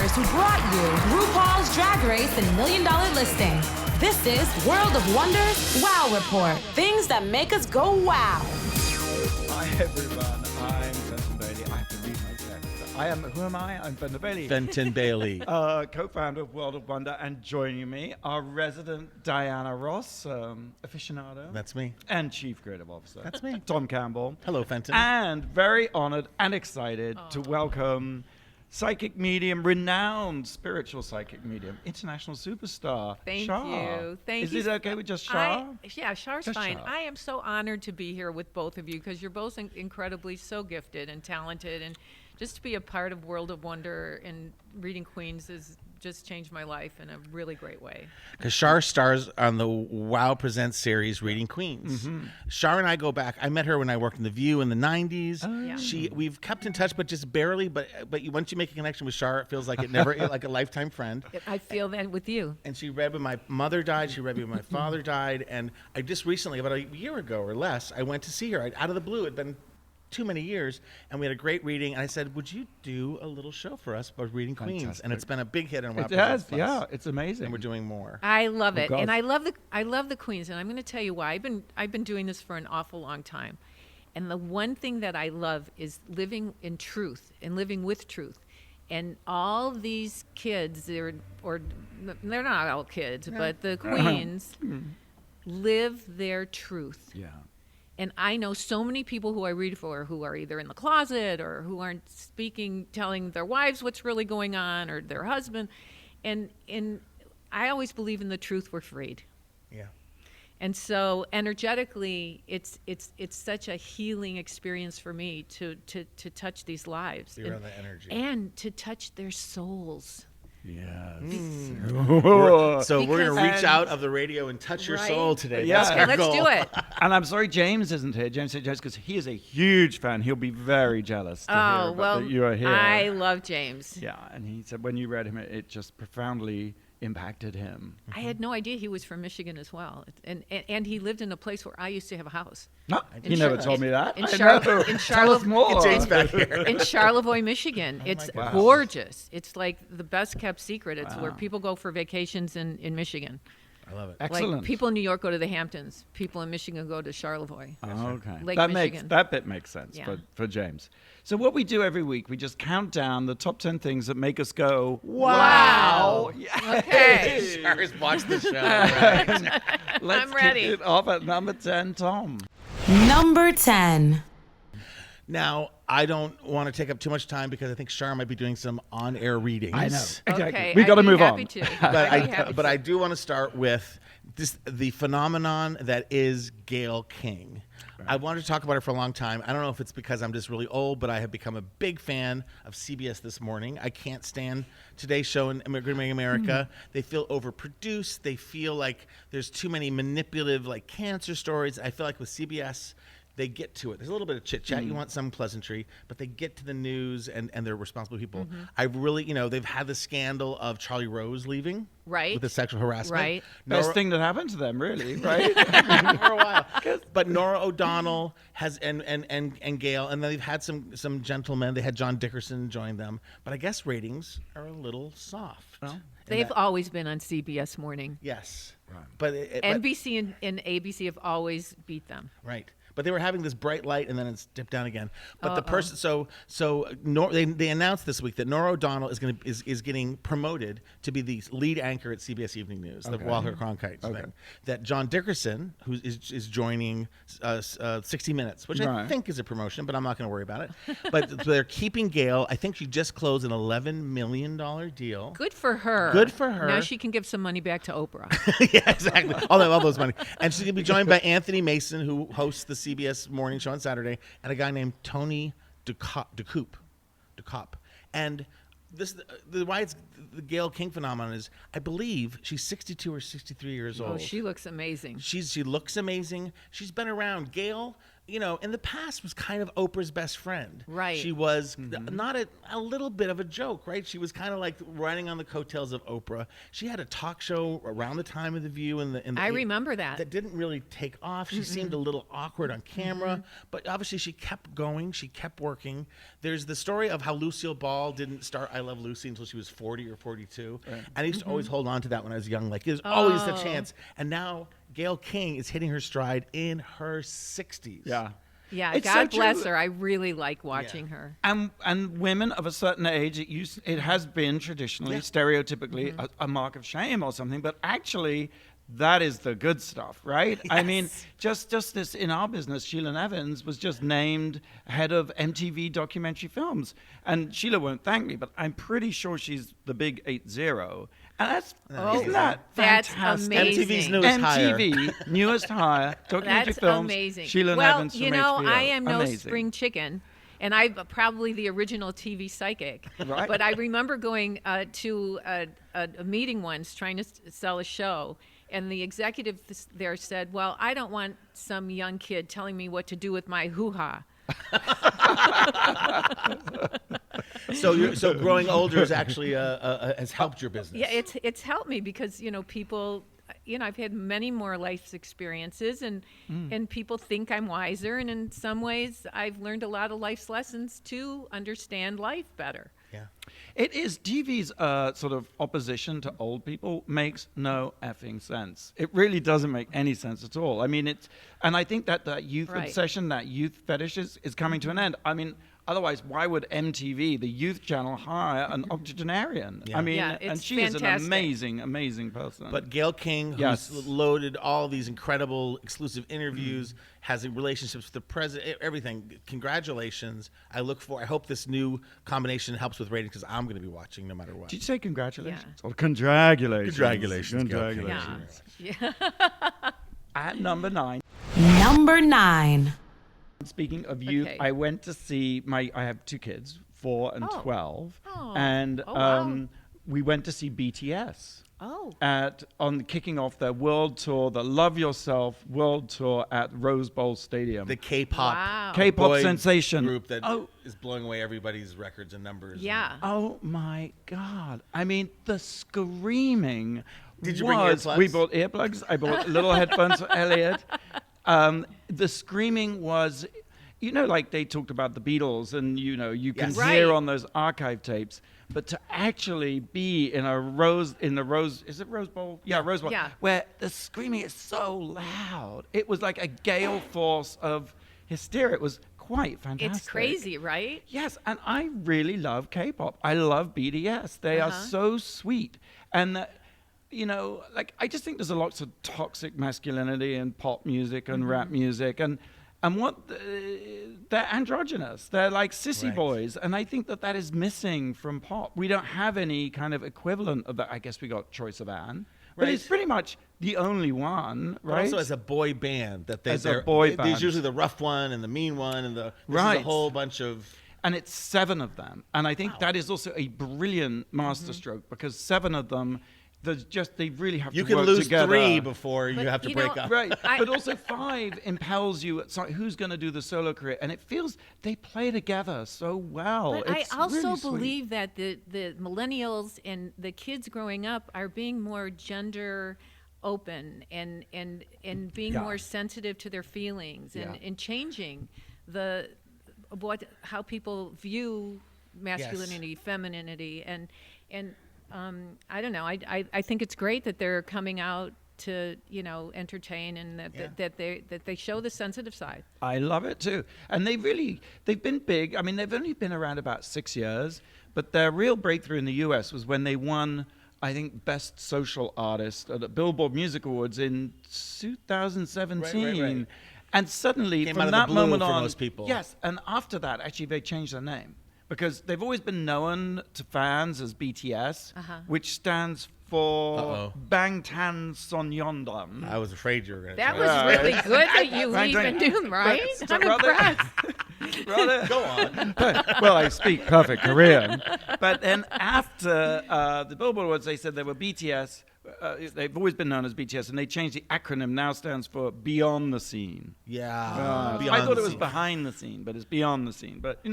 wonders who brought you RuPaul's Drag Race and $1 Million Listing. This is World of Wonders Wow Report. Things that make us go wow. Hi everyone, I'm Fenton Bailey. I have to read my text. Who am I? I'm Fenton Bailey. Fenton Bailey. Co-founder of World of Wonder, and joining me, our resident Diana Ross, aficionado. That's me. And Chief Creative Officer. That's me. Tom Campbell. Hello, Fenton. And very honored and excited to welcome psychic medium, renowned spiritual psychic medium, international superstar, Thank Char. you. Thank Is you. it okay with just Char? Yeah, Char's Just fine. Char. I am so honored to be here with both of you because you're both incredibly so gifted and talented, and just to be a part of World of Wonder and Reading Queens has just changed my life in a really great way. Because Char stars on the WoW Presents series Reading Queens. Mm-hmm. Char and I go back. I met her when I worked in The View in the 90s. Yeah. We've kept in touch, but just barely. But once you make a connection with Char, it feels like it never, like a lifetime friend. I feel that with you. And she read when my mother died. She read when my father died. And I just recently, about a year ago or less, I went to see her. Out of the blue, it'd been too many years, and we had a great reading, and I said, would you do a little show for us about Reading Queens? Fantastic. And it's been a big hit on WoW It has, Presents Plus. yeah, it's amazing. And we're doing more. I love it, God. and I love the Queens, and I'm going to tell you why. I've been doing this for an awful long time, and the one thing that I love is living in truth and living with truth. And all these kids, they're not all kids, but the queens live their truth. Yeah. And I know so many people who I read for who are either in the closet or who aren't telling their wives what's really going on, or their husband. And I always believe in the truth we're freed. Yeah. And so energetically, it's such a healing experience for me to touch these lives. You're on the energy. And to touch their souls. Yes. So we're going to reach And- out of the radio and touch your Right. soul today. Yeah. That's our Let's goal. do it. And I'm sorry James isn't here. James because he is a huge fan. He'll be very jealous to hear Oh, about well, that you are here. I love James. Yeah, and he said when you read him, it just profoundly impacted him. I had no idea he was from Michigan as well. And he lived in a place where I used to have a house. No, In he never Char- told me that. in I Char- know. in Tell us Charlotte- more. James back here. In Charlevoix, Michigan. It's God. gorgeous. It's like the best kept secret. It's where Wow. people go for vacations in Michigan. I love it. Excellent. Like people in New York go to the Hamptons. People in Michigan go to Charlevoix. Oh, okay. Lake Makes Michigan. that bit makes sense Yeah. for James. So what we do every week, we just count down the top 10 things that make us go Wow. Okay. Char's watched the show. Right. Let's I'm ready. kick it off at number 10, Tom. Number 10. Now, I don't want to take up too much time because I think Char might be doing some on-air readings. I know. Okay, We got to I'd be move happy on. to. But I'd be happy but to. I do want to start with the phenomenon that is Gayle King. I wanted to talk about her for a long time. I don't know if it's because I'm just really old, but I have become a big fan of CBS This Morning. I can't stand today's show in Immigrating America. They feel overproduced. They feel like there's too many manipulative, like cancer stories. I feel like with CBS, they get to it. There's a little bit of chit chat. You want some pleasantry, but they get to the news and they're responsible people. I really, they've had the scandal of Charlie Rose leaving. Right. With the sexual harassment. Right. Best thing that happened to them, really, right? For a while. But Nora O'Donnell has and Gayle, and then they've had some gentlemen. They had John Dickerson join them. But I guess ratings are a little soft. Well, They've always been on CBS Morning. Yes. Right. But NBC and ABC have always beat them. right. But they were having this bright light, and then it's dipped down again. But the person, they announced this week that Nora O'Donnell is getting promoted to be the lead anchor at CBS Evening News, the Walter Cronkite thing. That John Dickerson, who is joining 60 Minutes, which I think is a promotion, but I'm not going to worry about it. But they're keeping Gayle. I think she just closed an $11 million deal. Good for her. Good for her. Now she can give some money back to Oprah. Yeah, exactly. All those money. And she's going to be joined by Anthony Mason, who hosts the CBS morning show on Saturday, and a guy named Tony DeCoop. And why it's the Gayle King phenomenon is, I believe she's 62 or 63 years old. Oh, she looks amazing. She looks amazing. She's been around. Gayle, in the past was kind of Oprah's best friend. Right. She was not a little bit of a joke, right? She was kind of like riding on the coattails of Oprah. She had a talk show around the time of The View in the I remember that. That didn't really take off. She seemed a little awkward on camera, but obviously she kept going. She kept working. There's the story of how Lucille Ball didn't start I Love Lucy until she was 40 or 42. Right. And I used to always hold on to that when I was young. Like, there's always a chance. And now Gayle King is hitting her stride in her 60s. Yeah. Yeah, It's God so bless true. her. I really like watching her. And women of a certain age, it has been traditionally, stereotypically, a mark of shame or something, but actually, that is the good stuff, right? Yes. I mean, just this in our business, Sheila Nevins was just named head of MTV documentary films. And Sheila won't thank me, but I'm pretty sure she's the big 80. And isn't that That's fantastic? amazing. MTV's newest hire. MTV, newest hire, documentary That's films. amazing. Sheila well, Nevins from you know, HBO. I am no Amazing. spring chicken, and I'm probably the original TV psychic. Right. But I remember going to a meeting once trying to sell a show, and the executive there said, "Well, I don't want some young kid telling me what to do with my hoo-ha." So growing older is actually has helped your business. Yeah, it's helped me because people, I've had many more life experiences, and people think I'm wiser, and in some ways I've learned a lot of life's lessons to understand life better. Yeah. It is TV's sort of opposition to old people makes no effing sense. It really doesn't make any sense at all. I mean, and I think that youth Right. obsession, that youth fetish is coming to an end. I mean, otherwise, why would MTV, the youth channel, hire an octogenarian? Yeah. I mean, Yeah, and it's she is an fantastic. amazing, amazing person. But Gayle King, who's Yes. loaded all these incredible exclusive interviews, has relationships with the president, everything. Congratulations! I hope this new combination helps with ratings because I'm going to be watching no matter what. Did you say congratulations? Yeah. Oh, congratulations. Congratulations, Gayle King. Congratulations. Yeah. At number 9. Number 9. Speaking of youth, Okay. I went to see I have 2 kids, 4 and Oh. 12, Oh. and Oh, wow. we went to see BTS Oh. on kicking off their world tour, the Love Yourself world tour at Rose Bowl Stadium. The K-pop, Wow. K-pop boy sensation group that is Oh. blowing away everybody's records and numbers. Yeah. Oh my God! I mean, the screaming. Did you bring was, earplugs? We bought earplugs. I bought little headphones for Elliot. The screaming was, like they talked about the Beatles, and you can Yes. hear Right. on those archive tapes. But to actually be in the Rose, is it Rose Bowl? Yeah, Rose Bowl. Yeah. Where the screaming is so loud. It was like a gale force of hysteria. It was quite fantastic. It's crazy, right? Yes, and I really love K-pop. I love BTS. They are so sweet. And, I just think there's a lot of toxic masculinity in pop music and rap music. And they're androgynous. They're like sissy Right. boys. And I think that is missing from pop. We don't have any kind of equivalent of that. I guess we got Choice of Anne. But Right. it's pretty much the only one, But right? also as a boy band As a boy band. There's usually the rough one and the mean one and this is Right. a whole bunch of. And it's 7 of them. And I think that is also a brilliant masterstroke because 7 of them, they really have You to can work lose together. 3 before you But, have to you break know, up. Right. I- But also 5 impels you. Sorry, who's going to do the solo career? And it feels they play together so well. But It's I also really sweet. believe that the millennials and the kids growing up are being more gender open and being Yeah. more sensitive to their feelings Yeah. and changing how people view masculinity, femininity, and I don't know. I think it's great that they're coming out to entertain and that they show the sensitive side. I love it too. And they've been big. I mean, they've only been around about 6 years, but their real breakthrough in the US was when they won, I think, Best Social Artist at the Billboard Music Awards in 2017. Right. And suddenly, Came from out of the that blue moment for on, most people. yes. And after that, actually, they changed their name because they've always been known to fans as BTS, which stands for Bangtan Sonyeondan. I was afraid you were going to That try was that. really good that you Right, even right. do, right? But I'm rather- impressed. Brother. Go on. Well, I speak perfect Korean. But then after the Billboard Awards, they said they were BTS, they've always been known as BTS, and they changed the acronym. Now stands for Beyond the Scene. Yeah. I thought it was behind the scene, but it's beyond the scene. But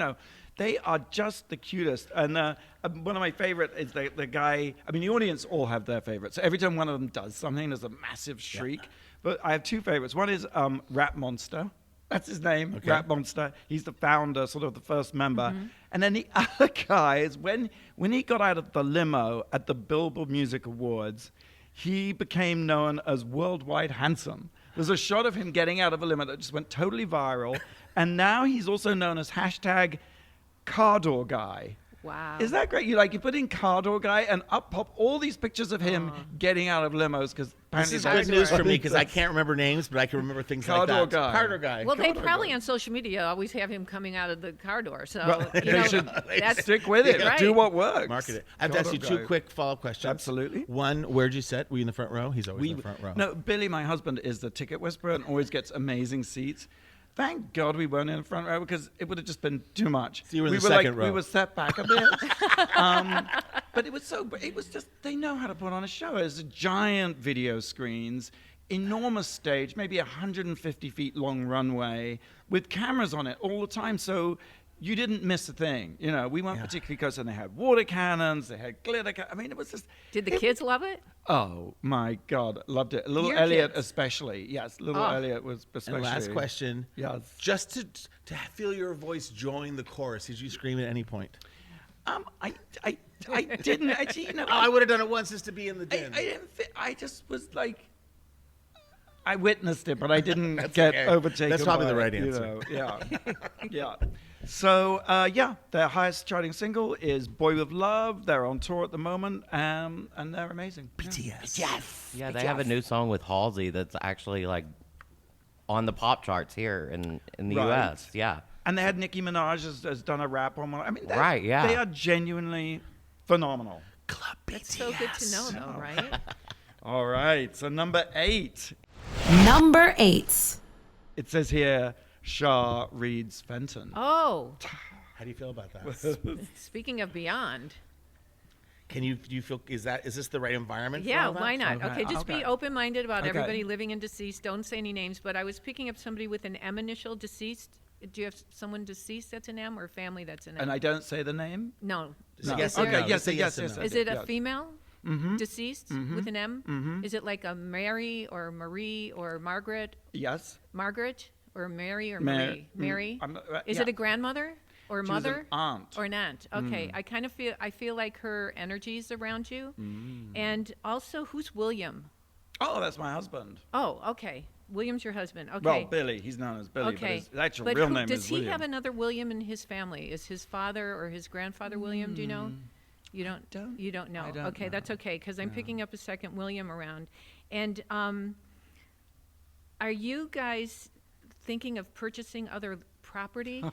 they are just the cutest. And one of my favorite is the guy. I mean, the audience all have their favorites. So every time one of them does something, there's a massive shriek. Yeah. But I have two favorites. One is Rap Monster. That's his name, okay. Rap Monster. He's the founder, sort of the first member. Mm-hmm. And then the other guy is when he got out of the limo at the Billboard Music Awards, he became known as Worldwide Handsome. There's a shot of him getting out of a limo that just went totally viral. And now he's also known as #Car Door Guy. Wow. Is that great? You put in Car Door Guy and up pop all these pictures of him getting out of limos because this is good news for me because I can't remember names, but I can remember things like that. Car Door Guy. Well, they probably on social media always have him coming out of the car door. So they should stick with it. Right. Do what works. Market it. I have to ask you two quick follow-up questions. Absolutely. One, where'd you sit? Were you in the front row? He's always in the front row. No, Billy, my husband, is the ticket whisperer and always gets amazing seats. Thank God we weren't in the front row because it would have just been too much. So you were in the second row. We were set back a bit. But it was just, they know how to put on a show. It's giant video screens, enormous stage, maybe 150 feet long runway with cameras on it all the time. So you didn't miss a thing. We weren't particularly close, and they had water cannons, they had glitter. I mean, it was just. Did the kids love it? Oh my God, loved it. Little Your Elliot kids. especially. Yes, little Elliot was especially. And last question. Yes. Just to feel your voice join the chorus, did you scream at any point? I didn't actually. I would have done it once just to be in the den. I just was like. I witnessed it, but I didn't get overtaken. That's probably by the right it, answer. Yeah. So, their highest charting single is Boy With Love. They're on tour at the moment, and they're amazing. BTS. Yes. Yeah, they have a new song with Halsey that's actually on the pop charts here in the U.S. Yeah. And they had Nicki Minaj has done a rap on one. I mean, they are genuinely phenomenal. Club BTS. That's so good to know, though, right? All right. So number 8. Number 8. It says here, Char reads Fenton. Oh. How do you feel about that? Speaking of Beyond. Do you feel is this the right environment? Yeah, for all that? why not? Okay, Just be open-minded about Okay. everybody living and deceased. Don't say any names, but I was picking up somebody with an M initial, deceased. Do you have someone deceased that's an M or family that's an M? And I don't say the name? No. No. Is Okay, there- yes. Is it a yes. female? Mm-hmm. Deceased with an M? Mm-hmm. Is it like a Mary or Marie or Margaret? Yes. Margaret or Mary or Mar- Marie? Mary? Is yeah. it a grandmother or She was an mother? aunt. Or an aunt. Okay. I feel like her energy's around you. And also, who's William? Oh, that's my husband. Oh, okay. William's your husband. Okay. Well, Billy. He's known as Billy, Okay. but his actual But real name does is he William. have another William in his family? Is his father or his grandfather William? Do you know? You don't. You don't know. I don't Okay, know. that's okay because I'm picking up a second William around. And are you guys thinking of purchasing other property?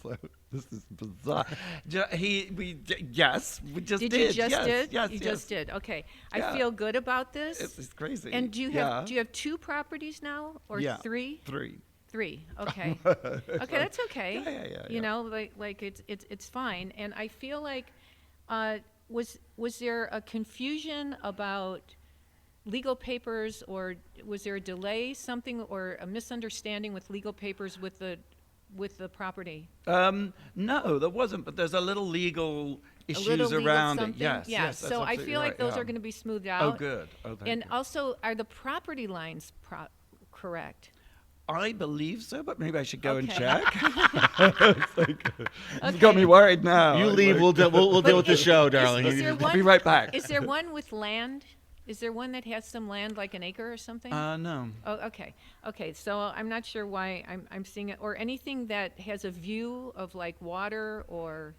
So, this is bizarre. Yes, we just did. You just yes, did? Yes, You yes. just did. Okay. Yeah. I feel good about this. It's crazy. And do you have 2 properties now or 3? 3. 3. Okay. Okay, that's okay. Yeah. You know, like it's fine. And I feel like was there a confusion about legal papers, or was there a delay, something, or a misunderstanding with legal papers with the property? No, there wasn't. But there's a little legal issues legal around it. something? Yes. Yeah. Yes, that's So I absolutely feel like right, those yeah. are going to be smoothed out. Oh, good. Oh, thank And you. also, are the property lines correct? I believe so, but maybe I should go and Okay. check. You've got me worried now. You leave. We'll deal with the show, darling. Is there I'll one, be right back. Is there one with land? Is there one that has some land, like an acre or something? No. Oh, okay. Okay, so I'm not sure why I'm seeing it, or anything that has a view of like water or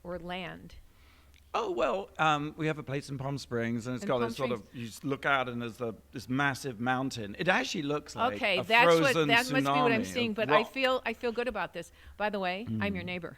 land. Oh, well, we have a place in Palm Springs, and it's In got Palm this sort of, Springs? you just look out, and there's this massive mountain. It actually looks like Okay, a that frozen must be what I'm tsunami seeing. of But rock. I feel good about this. By the way, I'm your neighbor.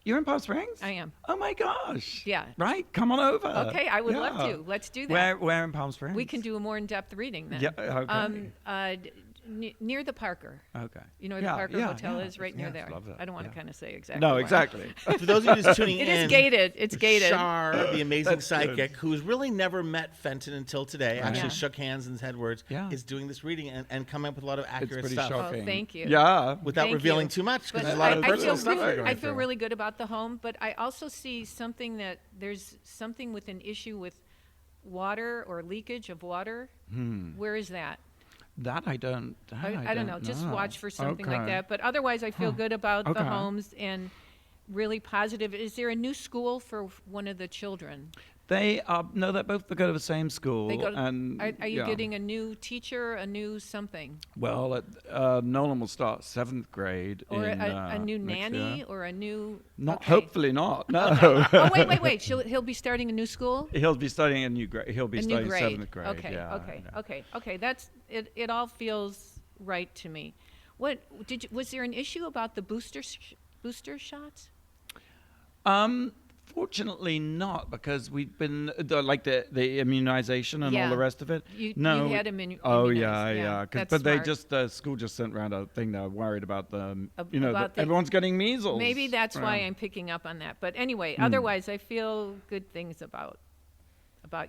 You're in Palm Springs? I am. Oh, my gosh. Yeah. Right? Come on over. Okay, I would love Yeah. to. Let's do that. Where in Palm Springs? We can do a more in-depth reading then. Yeah, okay. near the Parker. Okay. You know where the Parker Hotel is? Right near there. Love that. I don't want to Yeah. kind of say exactly. No, where. exactly. For those of you just tuning It in, is gated. It's gated. Char, the amazing That's good. psychic, who's really never met Fenton until today, actually Yeah. shook hands and said words, Yeah. is doing this reading and coming up with a lot of It's accurate pretty stuff. shocking. Oh, thank you. Yeah. Without Thank revealing you. too much, because But there's a lot of I personal feel stuff really, going I feel through. really good about the home, but I also see something that there's something with an issue with water or leakage of water. Where is that? That I don't know. Just watch for something like Okay. that. But otherwise, I feel good about the Okay. homes and really positive. Is there a new school for one of the children? They no, they both go to the same school. They go. and Are you yeah. getting a new teacher, a new something, Well, Nolan will start 7th grade. or in, a new next nanny, year. or a new? Not okay. hopefully not. No. Oh wait. He'll be starting a new school. He'll be studying a new grade. He'll be A new studying grade. 7th grade. Okay. Yeah, Okay. That's it. It all feels right to me. Was there an issue about the booster shots? Fortunately not, because we've been the immunization and all Yeah. the rest of it. You had him Oh immunized. yeah. Yeah, But that's they smart. just school just sent around a thing they're worried about the About the- everyone's getting measles. Maybe that's why Yeah. I'm picking up on that. But anyway, Hmm. otherwise, I feel good things about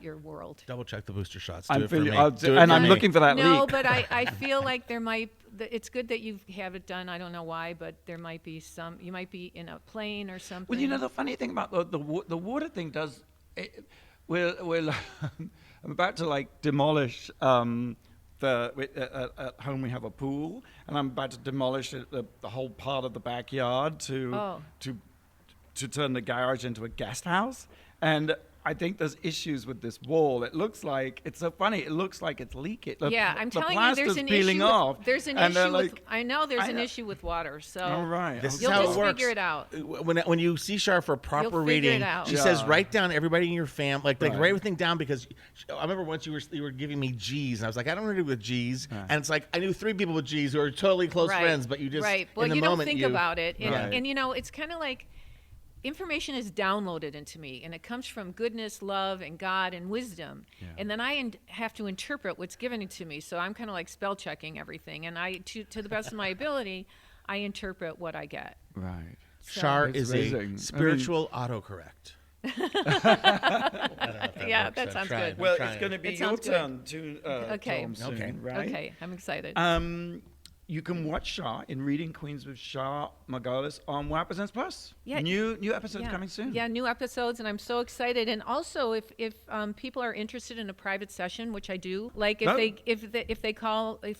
your world. Double check the booster shots. I'm Do it for feeling, me. I'll Do it and for I'm me. looking for that No, leak. but I feel like there might. It's good that you have it done. I don't know why, but there might be some. You might be in a plane or something. Well, you know, the funny thing about the water thing does, we're I'm about to demolish at home we have a pool, and I'm about to demolish the whole part of the backyard to turn the garage into a guest house, and I think there's issues with this wall. It looks like it's so funny. It looks like it's leaking. Yeah, I'm the telling you, there's plaster's an peeling issue. off, There's an and they're issue with. like, I know there's I an know. issue with water. So all right. This is you'll how just it works. figure it out. When you see Char for a proper figure reading, it out. she Yeah. says write down everybody in your family, like Right. write everything down, because I remember once you were giving me G's, and I was like, I don't know what to do with G's, and it's like I knew 3 people with G's who are totally close Right. friends, but you just right. Well, in the you moment don't think you, about it, and, Right. and it's kind of like information is downloaded into me, and it comes from goodness, love, and God, and wisdom, and then I have to interpret what's given to me. So I'm kind of like spell checking everything, and to the best of my ability, I interpret what I get. Right. Char It's is amazing. I a mean- spiritual autocorrect. Yeah, that sounds good. Well, trying. it's going to be It your sounds good. turn to Okay. Tom soon, Okay. right? Okay, I'm excited. You can watch Char in Reading Queens with Char Margolis on Wow Presents Plus. Yeah. New episodes coming soon. Yeah, new episodes, and I'm so excited. And also, if people are interested in a private session, which I do, like if Oh.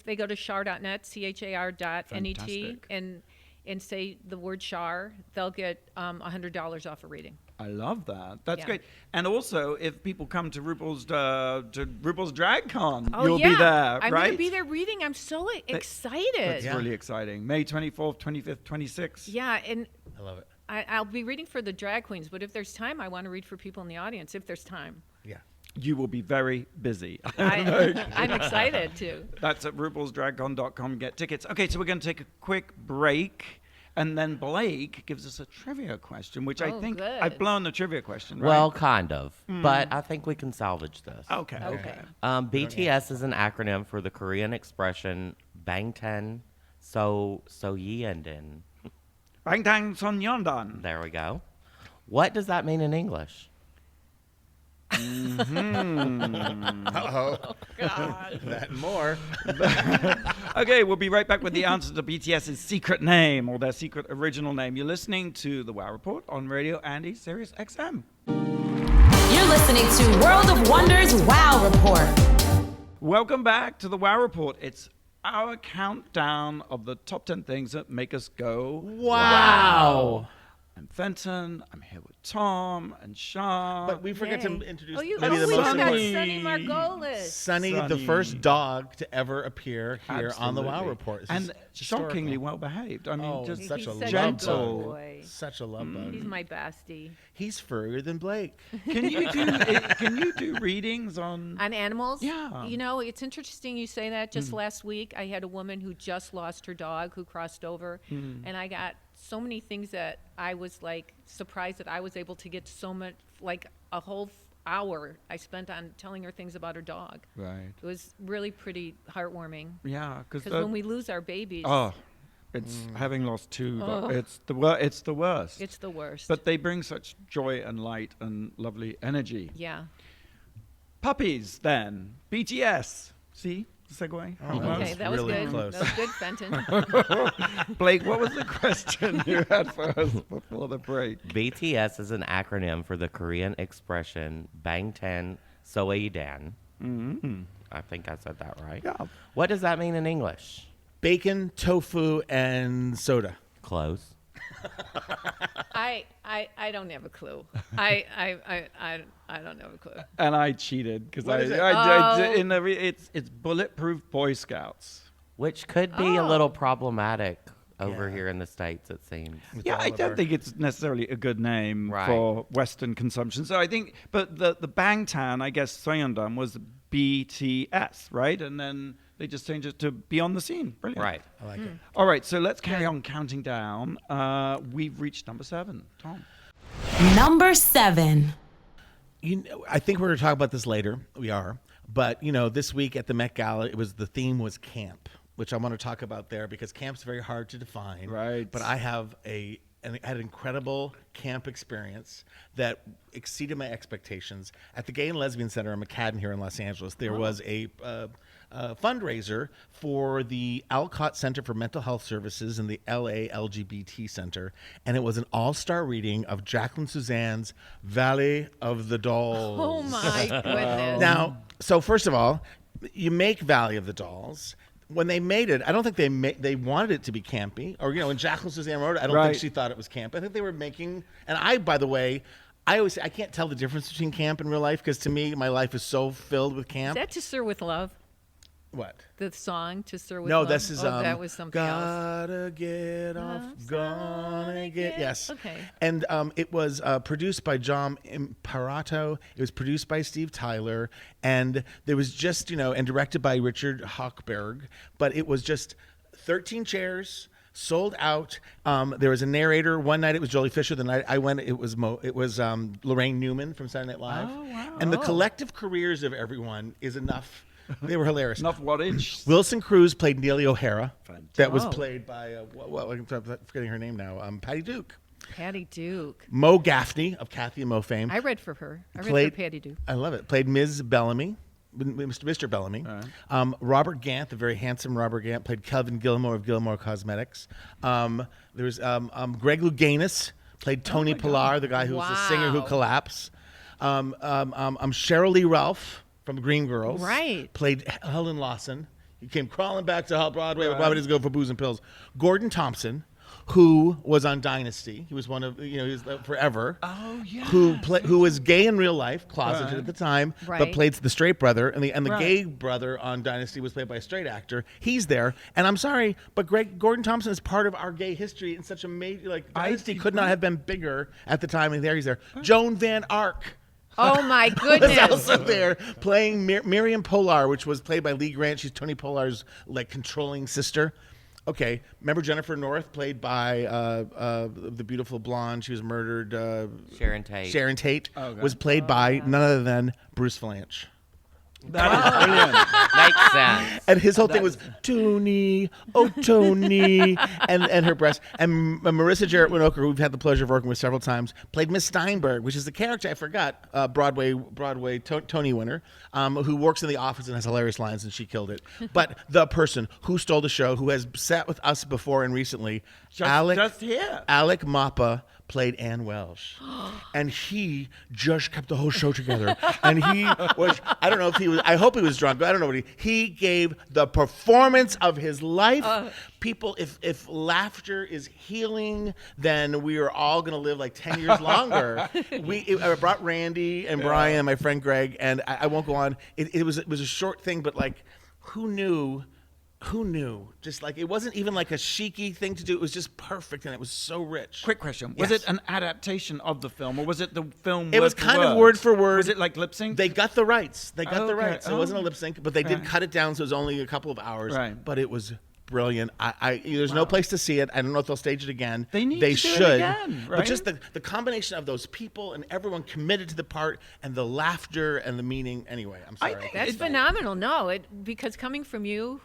they go to char.net, char.net, Fantastic. and say the word Char, they'll get $100 off a reading. I love that. That's Yeah. great. And also, if people come to RuPaul's Drag Con, Oh, you'll yeah. be there, I'm right? going to be there reading. I'm so excited. That's Yeah. really exciting. May 24th, 25th, 26th. Yeah, and I love it. I'll be reading for the drag queens, but if there's time, I want to read for people in the audience, if there's time. Yeah. You will be very busy. I'm excited, too. That's at RuPaul'sDragCon.com. Get tickets. Okay, so we're going to take a quick break. And then Blake gives us a trivia question, which I Oh, think good. I've blown the trivia question, right? Well, kind of, but I think we can salvage this. Okay. Okay. BTS is an acronym for the Korean expression Bangtan So Yeandin. Bangtan Son Yondan. There we go. What does that mean in English? Uh-oh. That and more. Okay, we'll be right back with the answer to BTS's secret name, or their secret original name. You're listening to The Wow Report on Radio Andy, SiriusXM. You're listening to World of Wonders Wow Report. Welcome back to The Wow Report. It's our countdown of the top 10 things that make us go, Wow. I'm Fenton. I'm here with Tom and Char. But we forget to Yay. introduce Oh, maybe the we most forgot important. Sunny Margolis. Sunny, the Sunny. first dog to ever appear here on the Wow Absolutely. Report. This And is shockingly historical. well behaved. I mean, Oh, just such a He's love gentle. bug. boy. Such a love bug. He's my bestie. He's furrier than Blake. Can you do readings on? On animals? Yeah. You know, it's interesting you say that. Just last week, I had a woman who just lost her dog who crossed over, and I got so many things that I was like surprised that I was able to get so much, like a whole hour I spent on telling her things about her dog. Right. It was really pretty heartwarming. Yeah, because when we lose our babies, it's having lost two. But it's the worst. It's the worst. But they bring such joy and light and lovely energy. Yeah. Puppies, then. BTS. See the segue? Okay, that was really good. close. That was good, Fenton. Blake, what was the question you had for us before the break? BTS is an acronym for the Korean expression Bangtan Soeidan. Mm-hmm. I think I said that right. Yeah. What does that mean in English? Bacon, tofu, and soda. Close. I don't have a clue. I don't have a clue. And I cheated because What is it? it's Bulletproof Boy Scouts. Which could be a little problematic over here in the States, it seems. Yeah, I don't think it's necessarily a good name for Western consumption. So I think, but the Bangtan, I guess, Soyeondan was BTS, right? And then they just changed it to Be on the Scene. Brilliant. Right. I like it. All right, so let's carry on counting down. We've reached number 7. Tom. Number 7. I think we're going to talk about this later. We are. But, this week at the Met Gala, the theme was camp, which I want to talk about there because camp's very hard to define. Right. But I have had an incredible camp experience that exceeded my expectations. At the Gay and Lesbian Center in McCadden here in Los Angeles, there was a fundraiser for the Alcott Center for Mental Health Services and the LA LGBT Center, and it was an all-star reading of Jacqueline Suzanne's Valley of the Dolls. Oh my goodness. Now, so first of all, you make Valley of the Dolls. When they made it, I don't think they wanted it to be campy. Or, when Jacqueline Suzanne wrote it, I don't think she thought it was camp. I think they were making, and by the way, I always say I can't tell the difference between camp and real life because to me, my life is so filled with camp. Is that To Sir with Love? What? The song To Sir with No, Love? this is that was something else. Gotta get off, gonna get. Yes. Okay. And it was produced by John Imparato. It was produced by Steve Tyler, and there was just and directed by Richard Hochberg. But it was just 13 chairs. Sold out. There was a narrator. One night it was Jolie Fisher. The night I went, it was Lorraine Newman from Saturday Night Live. Oh, wow. And the collective careers of everyone is enough. They were hilarious. Enough wattage. Wilson Cruz played Neely O'Hara. Fantastic. That was played by, I'm forgetting her name now, Patty Duke. Patty Duke. Mo Gaffney of Kathy and Mo fame. I read for her. I read for Patty Duke. I love it. Played Ms. Bellamy. Mr. Bellamy. Right. Robert Gant, the very handsome Robert Gant, played Kelvin Gilmore of Gilmore Cosmetics. There was Greg Louganis, played Tony Pillar, the guy who was the singer who collapsed. Cheryl Lee Ralph from the Green Girls. Right. Played Helen Lawson. He came crawling back to Broadway. Right. Broadway doesn't go for booze and pills. Gordon Thompson, who was on Dynasty. He was one of, he was forever. Oh, yeah. Who was gay in real life, closeted at the time, but played the straight brother. And the gay brother on Dynasty was played by a straight actor. He's there. And I'm sorry, but Gordon Thompson is part of our gay history in such a major, Dynasty could not have been bigger at the time. And there he's there. Joan Van Ark. Oh my goodness! Was also there playing Miriam Polar, which was played by Lee Grant. She's Tony Polar's controlling sister. Okay, remember Jennifer North, played by the beautiful blonde. She was murdered. Sharon Tate. Sharon Tate was played by none other than Bruce Valanche. That is brilliant. Makes sense. And his whole thing was Tony, oh Tony, and her breast. And Marissa Jarrett Winokur, who we've had the pleasure of working with several times, played Miss Steinberg, which is the character I forgot, Broadway Tony winner, who works in the office and has hilarious lines, and she killed it. But the person who stole the show, who has sat with us before and recently, Alec Mappa, played Ann Welsh. And he just kept the whole show together. And he was, I don't know if he was, I hope he was drunk, but I don't know what he gave the performance of his life. People, if laughter is healing, then we are all going to live 10 years longer. I brought Randy and Brian and my friend Greg, and I won't go on. It was a short thing, but who knew? Who knew? Just it wasn't even a chic-y thing to do. It was just perfect, and it was so rich. Quick question. Was it an adaptation of the film, or was it the film It was kind of word for word. Was it lip sync? They got the rights. They got the rights. It wasn't a lip sync, but they did cut it down so it was only a couple of hours. Right. But it was brilliant. There's no place to see it. I don't know if they'll stage it again. They need to do it should. again, right? But just the combination of those people and everyone committed to the part and the laughter and the meaning. Anyway, I'm sorry. That's phenomenal. No, because coming from you,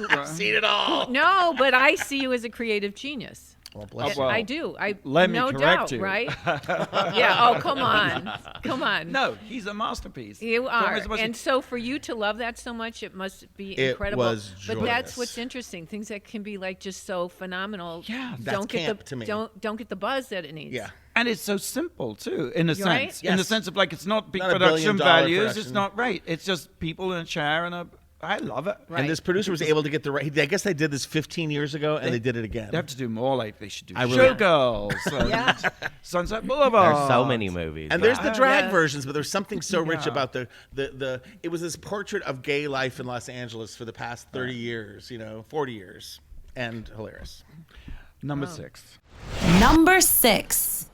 I've seen it all. No, but I see you as a creative genius. Well, bless well, I do. let me no correct doubt, you. right? Yeah. Oh, come on. No, he's a masterpiece. You are. Thomas, And so for you to love that so much, it must be It incredible. was But that's joyous. what's interesting. Things that can be like just so phenomenal. Yeah, that's don't get camp the to me. don't get the buzz that it needs. Yeah. And it's so simple too, in a You're right. sense. In the Yes. sense of like, it's not big Not a production billion-dollar values. It's production. not right. It's just people in a chair and I love it. Right. And this producer was able to get the right. I guess they did this 15 years ago, and they did it again. They have to do more. Like they should do I really- Showgirls, and Yeah. Sunset Boulevard. There's so many movies. And there's the drag Yeah. versions, but there's something so rich Yeah. about the. It was this portrait of gay life in Los Angeles for the past 30 years, 40 years, and hilarious. Number 6. Number 6.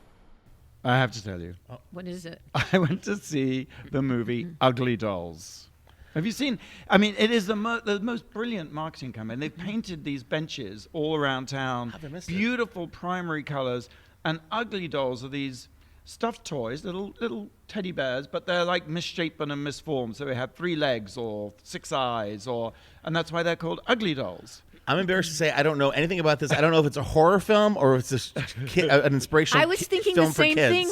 I have to tell you, What is it? I went to see the movie Ugly Dolls. Have you seen? I mean, it is the most brilliant marketing campaign. They've painted these benches all around town, Have I missed it? beautiful primary colors, and Ugly Dolls are these stuffed toys, little teddy bears, but they're like misshapen and misformed. So they have 3 legs or 6 eyes, and that's why they're called Ugly Dolls. I'm embarrassed to say I don't know anything about this. I don't know if it's a horror film or if it's just an inspirational. I was thinking film the for same kids. thing,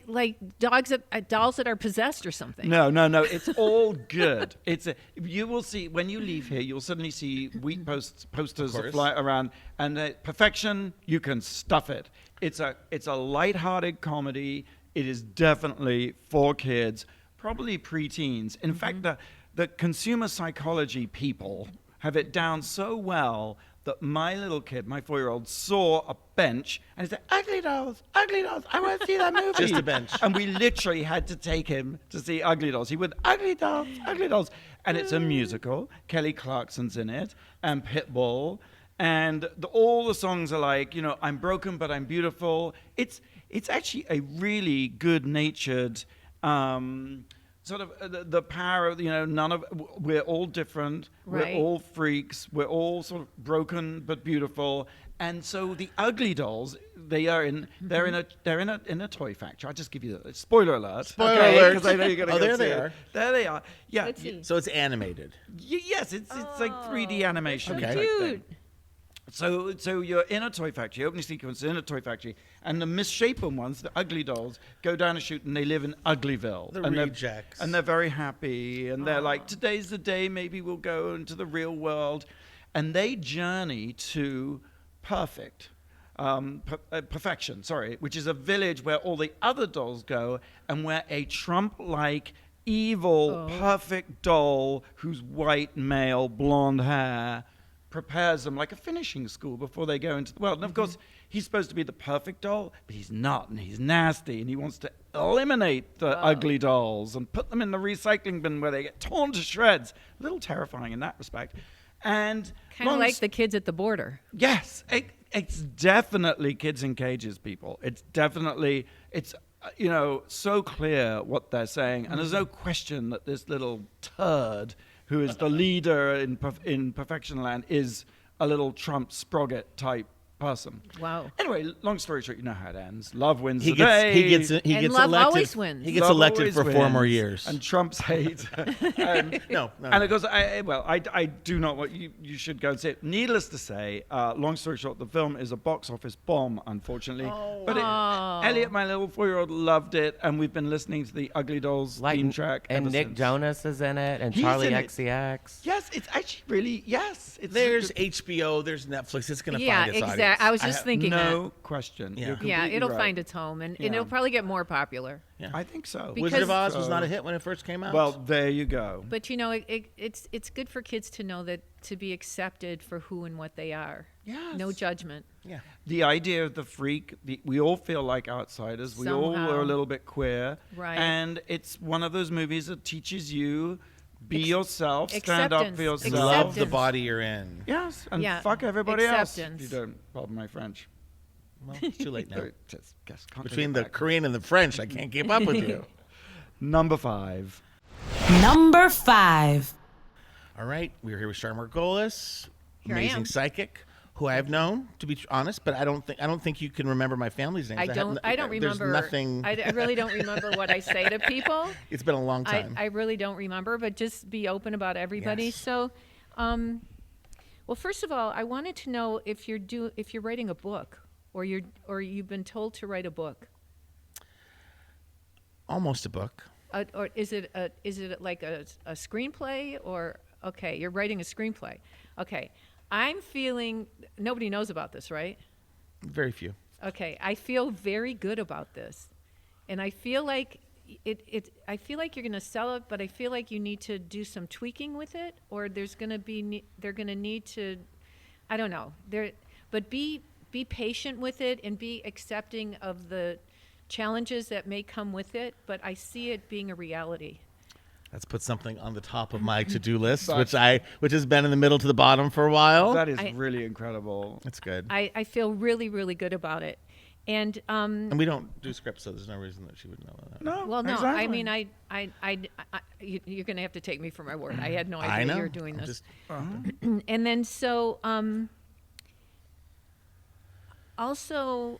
like dolls that are possessed or something. No. It's all good. You will see when you leave here. You'll suddenly see wheat posters course. fly around, and perfection. You can stuff it. It's a lighthearted comedy. It is definitely for kids, probably preteens. In fact, the consumer psychology people have it down so well that my little kid, my 4-year-old, saw a bench and he said, Ugly Dolls, I want to see that movie. Just a bench. And we literally had to take him to see Ugly Dolls. He went, Ugly Dolls. And it's a musical. Kelly Clarkson's in it, and Pitbull. And all the songs are like, I'm broken, but I'm beautiful. It's actually a really good-natured sort of the power of, we're all different. Right. We're all freaks. We're all sort of broken but beautiful. And so the Ugly Dolls, they're in a toy factory. I'll just give you the spoiler alert. Spoiler okay? alert. 'Cause I know you're gonna Oh, go there see they it. are. There they are. Yeah. Let's see. So it's animated. Yes, it's like 3D animation. Okay. type thing. Cute. So you're in a toy factory, opening sequence in a toy factory, and the misshapen ones, the Ugly Dolls, go down a chute and they live in Uglyville. The and rejects. And they're very happy, and they're like, today's the day, maybe we'll go into the real world. And they journey to Perfection, which is a village where all the other dolls go, and where a Trump-like, evil, perfect doll who's white, male, blonde hair prepares them like a finishing school before they go into the world. And of course, he's supposed to be the perfect doll, but he's not, and he's nasty, and he wants to eliminate the ugly dolls and put them in the recycling bin where they get torn to shreds. A little terrifying in that respect. And Kind of like the kids at the border. yes, it's definitely kids in cages, people. It's definitely, so clear what they're saying, and there's no question that this little turd who is the leader in Perfection Land is a little Trump Sprocket type person. Wow. Anyway, long story short, you know how it ends. Love wins He the gets day. he gets And love elected. always wins. He gets Love elected always for 4 more wins. years. And Trump's hate. No. And of course, I do not want you should go and see it. Needless to say, long story short, the film is a box office bomb, unfortunately. But Elliot, my little 4-year-old, loved it, and we've been listening to the Ugly Dolls theme track. and ever Nick since. Jonas is in it, and He's Charlie in it. XCX. Yes, it's actually really It's There's HBO. There's Netflix. It's going to Yeah, find its exactly. audience. I was just thinking no that. question. Yeah. You're Yeah, completely it'll right. find its home, and it'll Yeah. probably get more popular. Yeah. I think so. Because- Wizard of Oz was So- not a hit when it first came out. Well, there you go. But it's good for kids to know that to be accepted for who and what they are. Yes. No judgment. yeah. The idea of the freak, we all feel like outsiders. We all Somehow. are a little bit queer. Right. And it's one of those movies that teaches you, be yourself, stand up for acceptance. yourself. Love the Acceptance. body you're in. Yes, and Yeah. fuck everybody else. Acceptance. If you don't pardon my French. Well, it's too late now. So just can't take Between it the back. Korean and the French, I can't keep up with you. Number 5. Number 5. All right, we're here with Char Margolis. Here I amazing am. psychic who I have known, to be honest, but I don't think you can remember my family's names. I don't remember. There's nothing. I really don't remember what I say to people. It's been a long time. I really don't remember, but just be open about everybody. Yes. So, well, first of all, I wanted to know if you're writing a book, or you've been told to write a book. Almost a book. Or is it like a screenplay, or okay, you're writing a screenplay. Okay, I'm feeling nobody knows about this, right? Very few. Okay, I feel very good about this, and I feel like I feel like you're going to sell it, but I feel like you need to do some tweaking with it, or they're going to need to, I don't know. But be patient with it and be accepting of the challenges that may come with it. But I see it being a reality. Let's put something on the top of my to-do list, which has been in the middle to the bottom for a while. That is really incredible. That's good. I feel really, really good about it. And we don't do scripts, so there's no reason that she would know that. No, well, no, exactly. I mean, you're going to have to take me for my word. I had no idea I know. you were doing this. Just, And then so, also,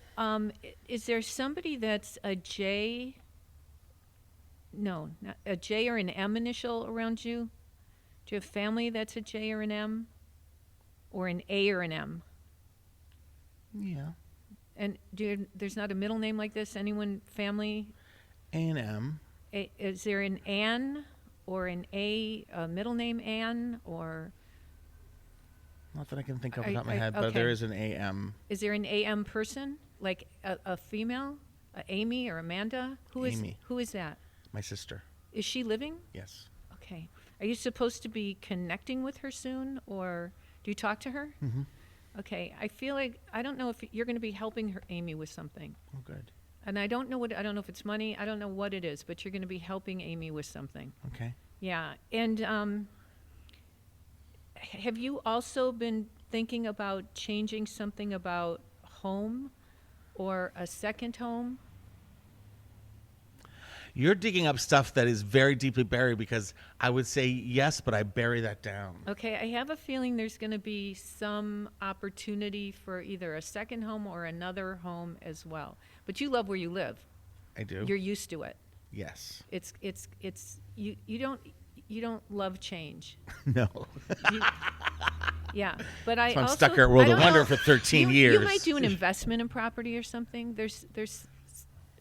is there somebody that's a J? No, not a J or an M initial around you? Do you have family that's a J or an M? Or an A or an M? yeah. And there's not a middle name like this? Anyone, family? A&M. Is there an Ann or an A middle name Ann, or Not that I can think of Are- off the top of my are- head, but okay. there is an AM. is there an AM person, like a female, Amy or Amanda? Amy. Who is that? My sister. Is she living? Yes. Okay. Are you supposed to be connecting with her soon, or do you talk to her? Mm-hmm. Okay. I feel like I don't know if you're going to be helping her, Amy, with something. Oh, good. And I don't know if it's money. I don't know what it is, but you're going to be helping Amy with something. Okay. Yeah. And have you also been thinking about changing something about home or a second home? You're digging up stuff that is very deeply buried, because I would say yes, but I bury that down. Okay, I have a feeling there's going to be some opportunity for either a second home or another home as well. But you love where you live. I do. You're used to it. Yes. It's you don't love change. No. Yeah, but I So I'm also stuck here at World I of don't Wonder know, for 13 you years. might do an investment in property or something.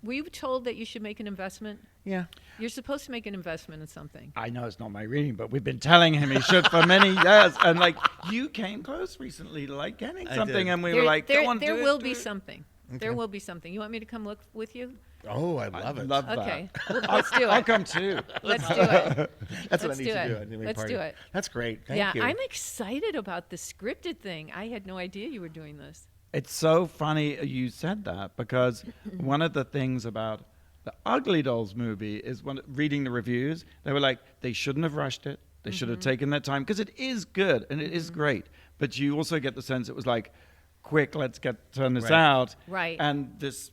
Were you told that you should make an investment? Yeah. You're supposed to make an investment in something. I know it's not my reading, but we've been telling him he should for many years. And like, you came close recently to like getting I something, did. and we were like, there go on, there do will it, be do it. something. Okay. There will be something. You want me to come look with you? Oh, I love it. Love that. Okay, let's do I'll it. come too. Let's do it. That's what Let's I need do to it. do. I need to make Let's party. do it. That's great. Thank Yeah, you. I'm excited about the scripted thing. I had no idea you were doing this. It's so funny you said that, because one of the things about the Ugly Dolls movie is when reading the reviews, they were like, they shouldn't have rushed it. They should have taken their time, because it is good and it is great. But you also get the sense it was like, quick, let's turn this Right. out. Right. And this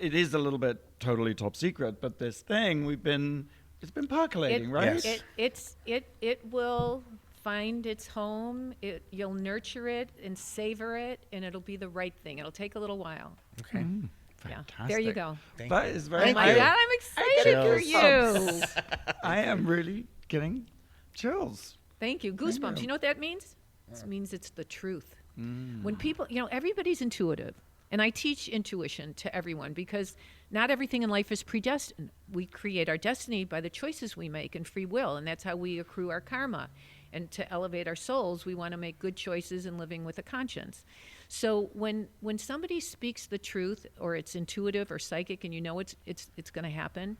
it is a little bit totally top secret, but this thing it's been percolating, right? Yes. It will find its home. You'll nurture it and savor it, and it'll be the right thing. It'll take a little while. Okay. Yeah. Fantastic. There you go. Thank That you. is very Oh Thank my you. God, I'm excited for chills. you. I am really getting chills. Thank you. Goosebumps. You know what that means? It means it's the truth. When people, everybody's intuitive. And I teach intuition to everyone, because not everything in life is predestined. We create our destiny by the choices we make and free will, and that's how we accrue our karma. And to elevate our souls, we want to make good choices and living with a conscience. So when somebody speaks the truth, or it's intuitive or psychic, and you know it's going to happen,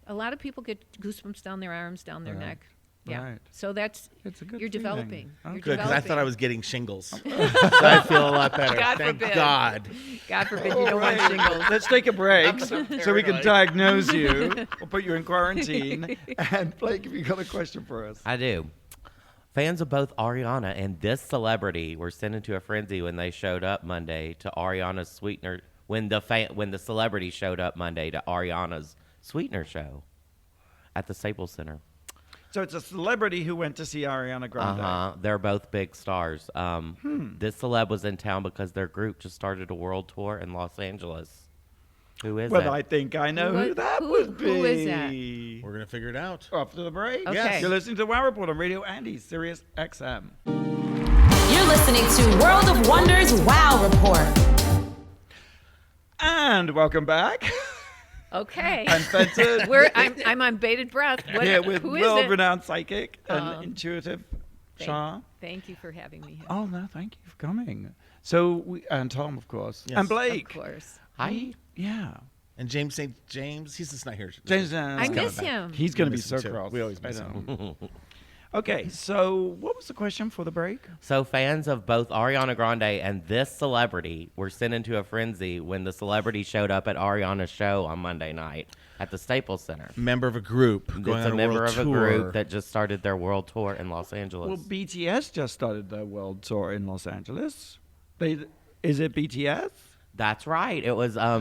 a lot of people get goosebumps down their arms, down their neck. Yeah. Right. So It's a good you're feeling. developing. Okay. You're Good, because I thought I developing. was getting shingles. So I feel a lot better. God Thank forbid. God. God forbid you don't want shingles. Let's take a break so we can paranoid. diagnose you. We'll put you in quarantine. And Blake, have you got a question for us? I do. Fans of both Ariana and this celebrity were sent into a frenzy when they showed up Monday to Ariana's Sweetner. When the celebrity showed up Monday to Ariana's Sweetner show at the Staples Center. So it's a celebrity who went to see Ariana Grande. They're both big stars. This celeb was in town because their group just started a world tour in Los Angeles. Who is it? Well, I think I know who that would be. Who is that? We're going to figure it out. After the break. Okay. Yes. You're listening to Wow Report on Radio Andy, SiriusXM. You're listening to World of Wonders Wow Report. And welcome back. Okay. I'm Fenton. I'm on bated breath. Here with who is it? world-renowned psychic and intuitive Char. Thank you for having me here. Oh, no, thank you for coming. So, and Tom, of course. Yes. And Blake. Of course. Hi. Yeah. And James St. James, he's just not here. James, I miss him. He's going to be miss so him too. cross. We always I miss know. Okay, so what was the question for the break? So fans of both Ariana Grande and this celebrity were sent into a frenzy when the celebrity showed up at Ariana's show on Monday night at the Staples Center. Member of a group going It's on a a member world of a tour. group that just started their world tour in Los Angeles. Well, BTS just started their world tour in Los Angeles. Is it BTS? That's right. It was All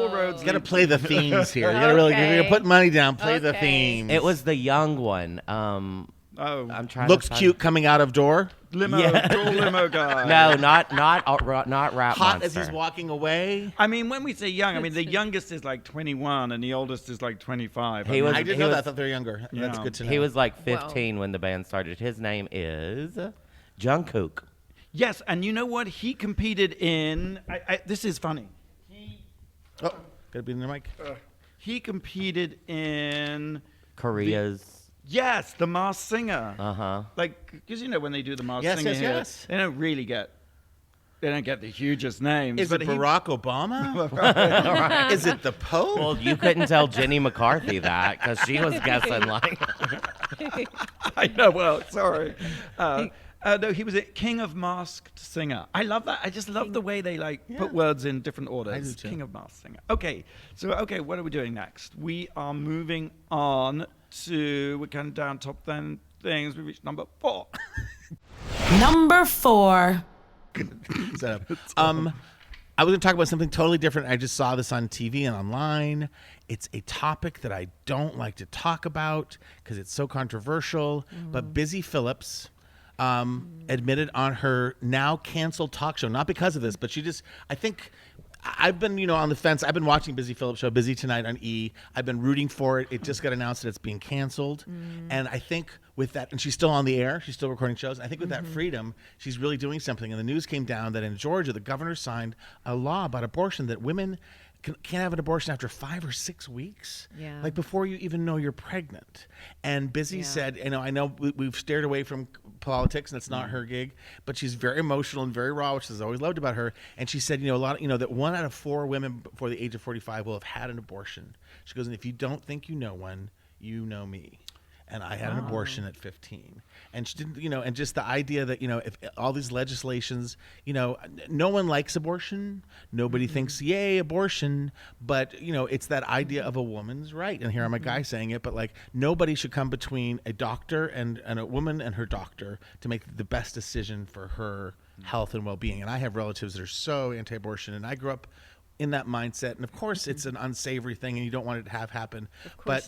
roads You got to lead- play the themes here. You got to really Okay. you gotta put money down. Play the Okay. themes. it was the young one. Oh, I'm trying looks to find- cute coming out of door. limo, Yeah. dual limo guy. No, not Rap Hot Monster. as he's walking away. I mean, when we say young, I mean the youngest is like 21 and the oldest is like 25. He was- I didn't he know that. was- I thought they were younger. That's Yeah. good to know. He was like 15 when the band started. His name is Jungkook. Yes, and you know what? He competed in. This is funny. Oh, gotta be in the mic. He competed in. Korea's. Yes, the Masked Singer. Like, Because you know when they do the Masked Yes, Singer yes, here, yes. they don't really get. They don't get the hugest names. Is but it he- Barack Obama? Is it the Pope? well, you couldn't tell Jenny McCarthy that because she was guessing like. I know. Well, sorry. No, he was a King of Masked Singer. I love that. I just love the way they put words in different orders. I do too. King of Masked Singer. Okay, so what are we doing next? We are moving on to we're kind of down top 10 things. We reached number 4. Number 4. Set up. I was going to talk about something totally different. I just saw this on TV and online. It's a topic that I don't like to talk about because it's so controversial. But Busy Phillips admitted on her now canceled talk show, not because of this, but I think I've been, on the fence. I've been watching Busy Phillips' show, Busy Tonight on E. I've been rooting for it. It just got announced that it's being canceled. And I think with that, and she's still on the air. She's still recording shows. I think with that freedom, she's really doing something. And the news came down that in Georgia, the governor signed a law about abortion that women can't have an abortion after 5 or 6 weeks. Yeah. Like before you even know you're pregnant. And Busy said, I know we've steered away from politics and it's not her gig, but she's very emotional and very raw, which I've always loved about her. And she said, that 1 out of 4 women before the age of 45 will have had an abortion. She goes, and if you don't think you know one, you know me. And I had an abortion at 15. And she didn't, and just the idea that, if all these legislations, no one likes abortion. Nobody thinks, yay, abortion. But, it's that idea of a woman's right. And here I'm a guy saying it, but like nobody should come between a doctor and a woman and her doctor to make the best decision for her health and well-being. And I have relatives that are so anti-abortion. And I grew up in that mindset. And of course it's an unsavory thing and you don't want it to have happen. But,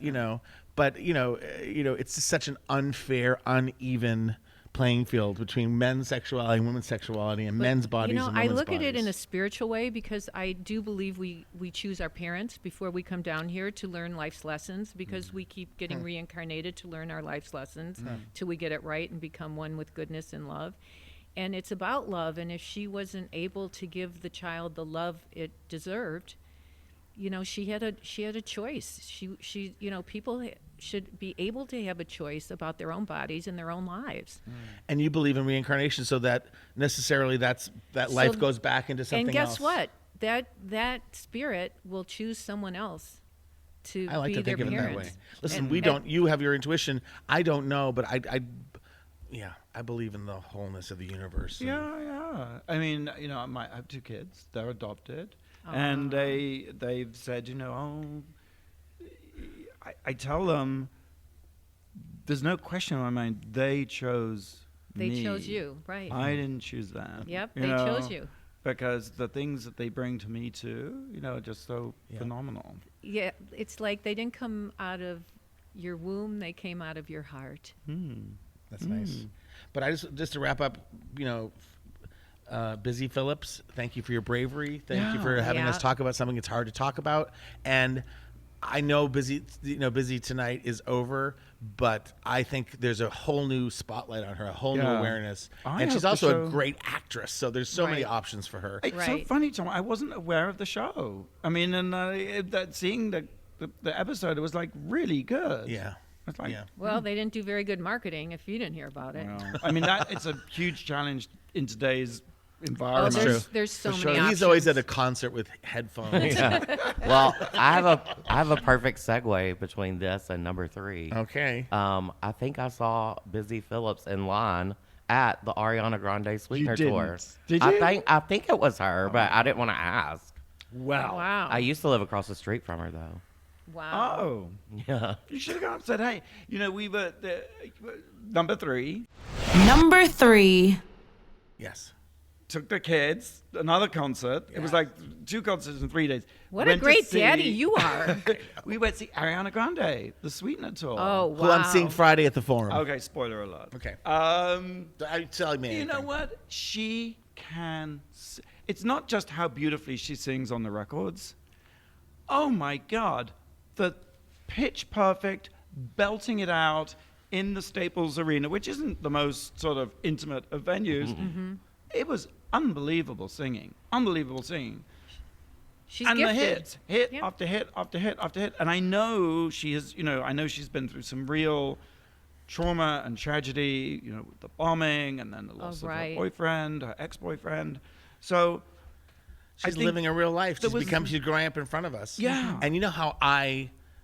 it's just such an unfair, uneven playing field between men's sexuality and women's sexuality and men's bodies and I women's look at it in a bodies. spiritual way because I do believe we choose our parents before we come down here to learn life's lessons because we keep getting reincarnated to learn our life's lessons till we get it right and become one with goodness and love. And it's about love. And if she wasn't able to give the child the love it deserved, she had a choice. She people should be able to have a choice about their own bodies and their own lives. And you believe in reincarnation, so that necessarily that life goes back into something else. And guess what? That spirit will choose someone else to I like be to their think of it that parents. way. Listen, And- we don't. You have your intuition. I don't know, but I believe in the wholeness of the universe. and- Yeah. I mean, I have 2 kids. They're adopted, and they've said, I tell them, there's no question in my mind. They chose They me. chose you, right? I didn't choose them. Yep, you they know, chose you. because the things that they bring to me too, are just so phenomenal. Yeah, it's like they didn't come out of your womb, they came out of your heart. That's nice. But I just to wrap up, Busy Phillips, thank you for your bravery. Thank you for having us talk about something that's hard to talk about. And I know Busy tonight is over, but I think there's a whole new spotlight on her, a whole new awareness. And she's also a great actress, so there's so many options for her. It's so funny, Tom. I wasn't aware of the show. I mean, and seeing the episode, it was like really good. Yeah. It's like, Well, they didn't do very good marketing if you didn't hear about it. Well, I mean, it's a huge challenge in today's environment. There's so many Sure. options. He's always at a concert with headphones. Well, I have a perfect segue between this and number 3. Okay. I think I saw Busy Phillips in line at the Ariana Grande Sweetner tour. Did you? I think it was her, but I didn't want to ask. Wow. I used to live across the street from her though. Wow. Oh. Yeah. You should have gone and said, hey, we were number 3. Number 3. Yes. Took the kids, another concert. It was like 2 concerts in 3 days. What a Went to great see- daddy you are. We went to see Ariana Grande, the Sweetner tour. Oh, wow. Who I'm seeing Friday at the Forum. Okay, spoiler alert. Okay. Tell me You know anything. what? She can. It's not just how beautifully she sings on the records. Oh my God, the pitch perfect, belting it out in the Staples Arena, which isn't the most sort of intimate of venues. It was unbelievable singing. Unbelievable singing. She's And gifted. the hits, hit Yeah. after hit after hit after hit. And I know she has, I know she's been through some real trauma and tragedy, with the bombing and then the loss of her boyfriend, her ex-boyfriend. So I She's think living a real life. there was- She's growing up in front of us. Yeah. And you know how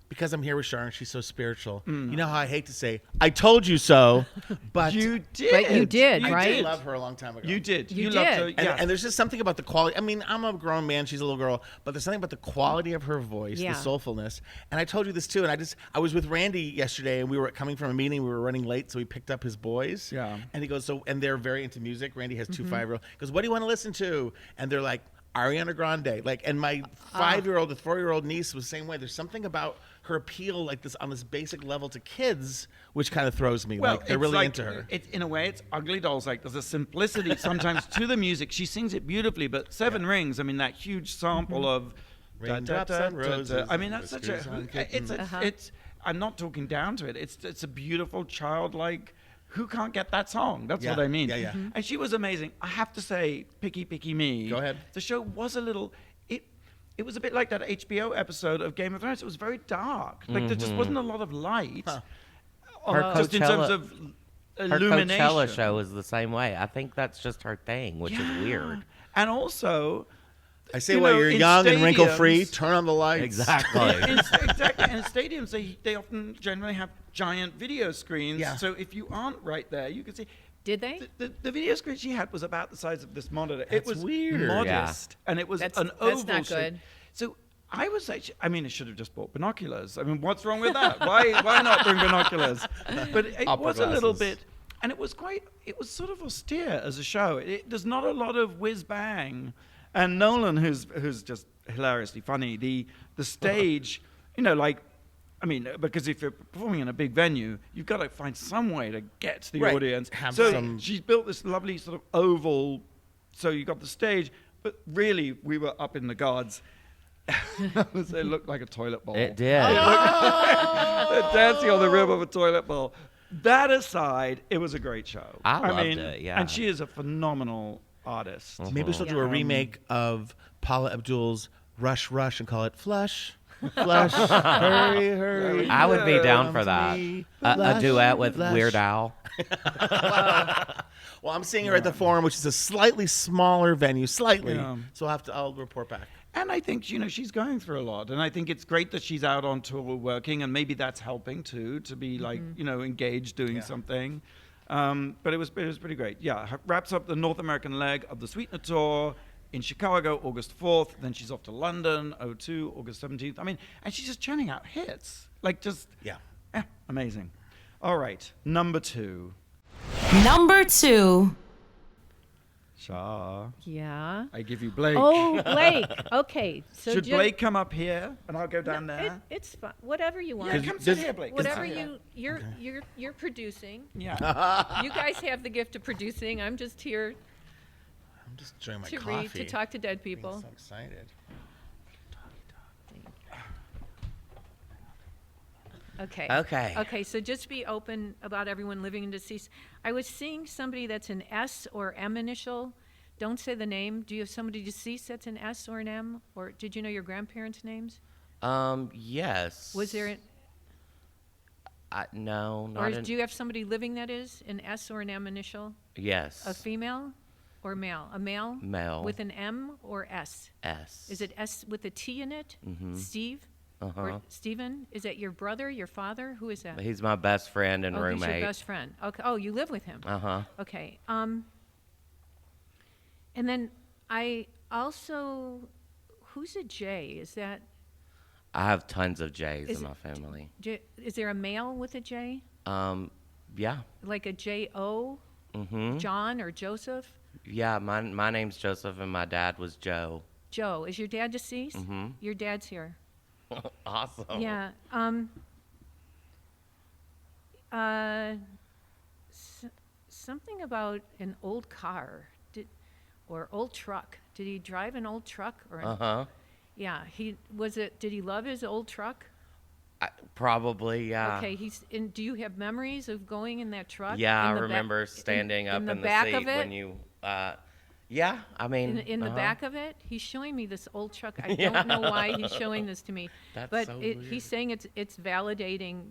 because I'm here with Char and she's so spiritual, you know how I hate to say, I told you so, but you did. But you did, I right? did love her a long time ago. You did. You loved did. her. And, Yeah. and there's just something about the quality. I mean, I'm a grown man. She's a little girl. But there's something about the quality of her voice, Yeah. the soulfulness. And I told you this too. And I was with Randy yesterday, and we were coming from a meeting. We were running late, so we picked up his boys. Yeah. And he goes, and they're very into music. Randy has 2 5-year-olds. He goes, what do you want to listen to? And they're like, Ariana Grande. And my 5-year-old, the 4-year-old niece was the same way. There's something about her appeal like this on this basic level to kids, which kind of throws me. Well, Like they're it's really like, into her. It's in a way, it's Ugly Dolls. Like there's a simplicity sometimes to the music. She sings it beautifully, but Seven Rings. I mean, that huge sample of Raindrops on roses I mean, that's such whiskers on a. kittens. It's. I'm not talking down to it. It's a beautiful childlike. Who can't get that song? That's what Yeah, I mean. yeah, yeah. And she was amazing. I have to say, picky me. Go ahead. The show was a little. It was a bit like that HBO episode of Game of Thrones. It was very dark. Like there just wasn't a lot of light. Her Just in terms Coachella- of Her illumination. Coachella show is the same way. I think that's just her thing, which is weird. And also, I say, you while know, you're in young and wrinkle-free, stadiums- turn on the lights. Exactly. exactly. And in stadiums, they often generally have giant video screens. Yeah. So if you aren't right there, you can see. Did they? The video screen she had was about the size of this monitor. It That's was weird. modest, and it was That's an oval not good. shape. So I was actually, I mean, I should have just bought binoculars. I mean, what's wrong with that? Why not bring binoculars? But it Opera was a little glasses. bit, and it was sort of austere as a show. There's not a lot of whiz bang, and Nolan, who's just hilariously funny. The stage, I mean, because if you're performing in a big venue, you've got to find some way to get to the Right. audience. Have So some- she's built this lovely sort of oval. So you got the stage, but really we were up in the gods. It looked like a toilet bowl. It did. They're dancing on the rim of a toilet bowl. That aside, it was a great show. I loved mean, it, yeah. And she is a phenomenal artist. Maybe she'll do a Yeah. remake of Paula Abdul's Rush Rush and call it Flush. Flush. Hurry. I would be down for Come to that. me. A Flush, duet with flush. Weird Al. Well, I'm seeing her at the Forum, which is a slightly smaller venue, slightly. Yeah. So I'll report back. And I think, she's going through a lot. And I think it's great that she's out on tour working, and maybe that's helping too, to be engaged doing something. But it was pretty great. Yeah, wraps up the North American leg of the Sweetner tour in Chicago, August 4th. Then she's off to London, 02, August 17th. I mean, and she's just churning out hits. Amazing. All right, number 2. Number 2. Char, Yeah. I give you Blake. Oh, Blake. Okay. So Should Blake come up here and I'll go down there? It's fine. Whatever you want. Yeah, come sit here, Blake. Whatever Sit here. you're producing. Yeah. You guys have the gift of producing. I'm just here I'm just enjoying my to coffee. read, to talk to dead people. I'm so excited. Okay. Okay. So just be open about everyone living in deceased. I was seeing somebody that's an S or M initial. Don't say the name. Do you have somebody deceased that's an S or an M? Or did you know your grandparents' names? Yes. Was there no, or not do you have somebody living that is an S or an M initial? Yes. A female or male? A male? Male. With an M or S? S. Is it S with a T in it? Mm-hmm. Steve? Uh-huh. Or Stephen? Is that your brother, your father? Who is that? He's my best friend and roommate. He's your best friend. Okay. Oh, you live with him. Uh-huh. Okay. And then I also, who's a J? Is that? I have tons of J's in my family. Is there a male with a J? Yeah. Like a J-O? Mm-hmm. John or Joseph? Yeah, my name's Joseph and my dad was Joe. Joe. Is your dad deceased? Mm-hmm. Your dad's here. Awesome. Yeah. Something about an old car or old truck. Did he drive an old truck? Uh-huh. Yeah. Did he love his old truck? Probably, yeah. Okay. Do you have memories of going in that truck? Yeah, I remember standing up in the back seat of it? when you. Yeah, I mean. In the back of it, he's showing me this old truck. I don't know why he's showing this to me, but so weird. he's saying it's validating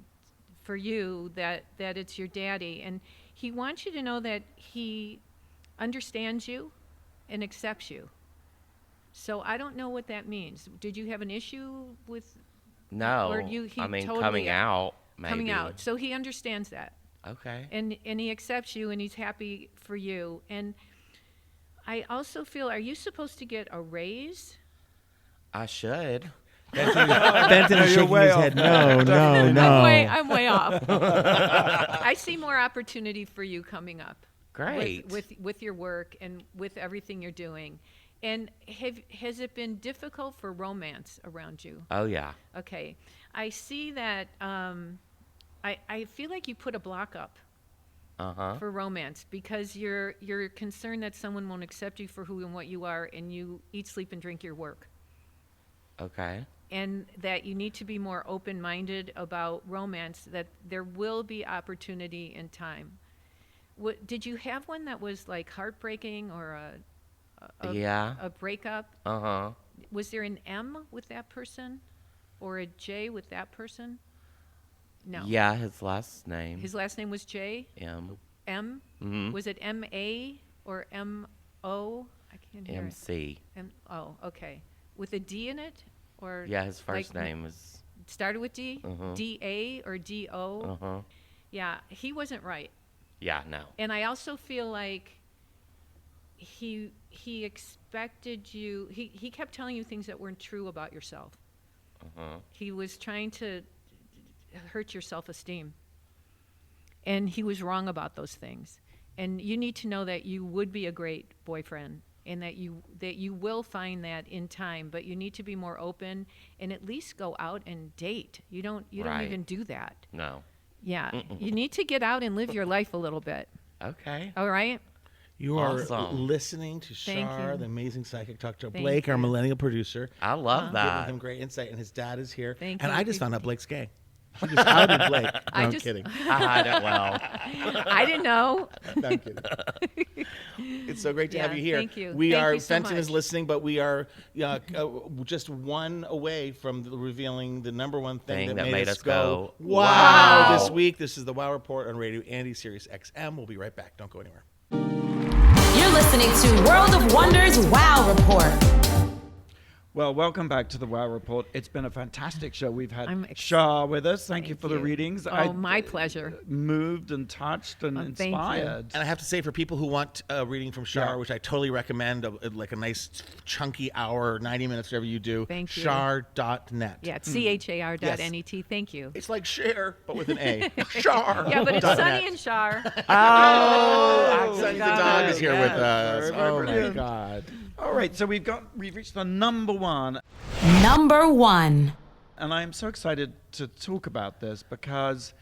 for you that it's your daddy, and he wants you to know that he understands you and accepts you. So I don't know what that means. Did you have an issue with? No, Or he totally coming out, maybe. Coming out, so he understands that. Okay. And he accepts you, and he's happy for you. And I also feel, are you supposed to get a raise? I should. Fenton is shaking way his off. head. No. I'm way off. I see more opportunity for you coming up. Great. With your work and with everything you're doing. And has it been difficult for romance around you? Oh, yeah. Okay. I see that I feel like you put a block up for romance because you're concerned that someone won't accept you for who and what you are, and you eat, sleep, and drink your work. Okay. And that you need to be more open-minded about romance, that there will be opportunity in time. Did you have one that was like heartbreaking or a breakup? Uh-huh. Was there an M with that person or a J with that person? No. Yeah, his last name. His last name was J? M. M? Mm-hmm. Was it M-A or M-O? I can't hear MC. it. Oh, okay. With a D in it? Or Yeah, his first name is... Started with D? Uh-huh. D-A or D-O? Uh-huh. Yeah, he wasn't right. Yeah, no. And I also feel like he expected you, he kept telling you things that weren't true about yourself. Uh-huh. He was trying to hurt your self-esteem. And he was wrong about those things. And you need to know that you would be a great boyfriend and that you will find that in time, but you need to be more open and at least go out and date. You don't even do that. No. Yeah. You need to get out and live your life a little bit. Okay. All right? You are Awesome. listening to Thank Char, you. the amazing psychic, talk to Thank Blake, our you. millennial producer. I love Giving that. him great insight, and his dad is here. Thank and you. I just found out Blake's gay. She just outed Blake. No, I'm just- kidding. I hide it well. I didn't know. No, I'm kidding. It's so great to have Yeah, you here. thank you. We Thank are you so Fenton is much. listening, but we are just one away from revealing the number one thing that made us go wow, wow. this week. This is the Wow Report on Radio Andy, SiriusXM. We'll be right back. Don't go anywhere. You're listening to World of Wonders Wow Report. Well, welcome back to the Wow Report. It's been a fantastic show. We've had I'm Char with us. Thank you for the readings. Oh, my pleasure. Moved and touched and thank you. inspired. And I have to say, for people who want a reading from Char, Yeah. which I totally recommend, like a nice chunky hour, 90 minutes, whatever you do, Thank you. char.net. Yeah, it's char.net. Thank you. It's like share, but with an A. Char. Yeah, but it's dot Sunny net. and Char. Oh, Sunny the got dog it. is here with Yes. us. Very Oh, my brilliant. God. All right, so we've reached the number one. Number 1. And I'm so excited to talk about this because,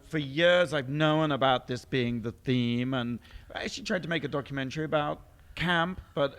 for years I've known about this being the theme, and I actually tried to make a documentary about camp, but